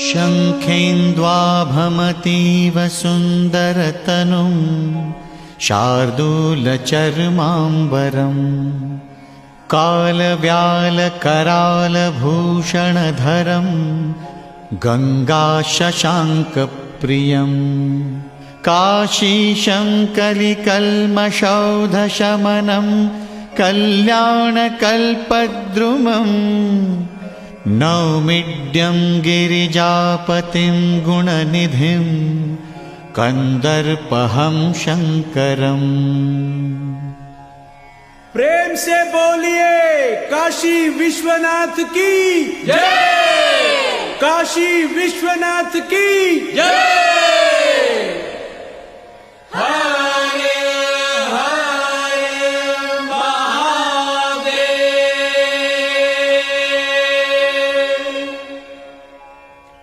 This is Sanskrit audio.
शङ्खेन्द्वाभमतीव सुन्दरतनुं शार्दूलचर्माम्बरम् कालव्यालकरालभूषणधरं गङ्गाशशाङ्कप्रियम् काशीशं कलिकल्मषौधशमनं कल्याणकल्पद्रुमम् नौमिड्यं गिरिजापतिं गुणनिधिं कंदर्पहं शंकरम्। प्रेम से बोलिए काशी विश्वनाथ की जय। काशी विश्वनाथ की जय।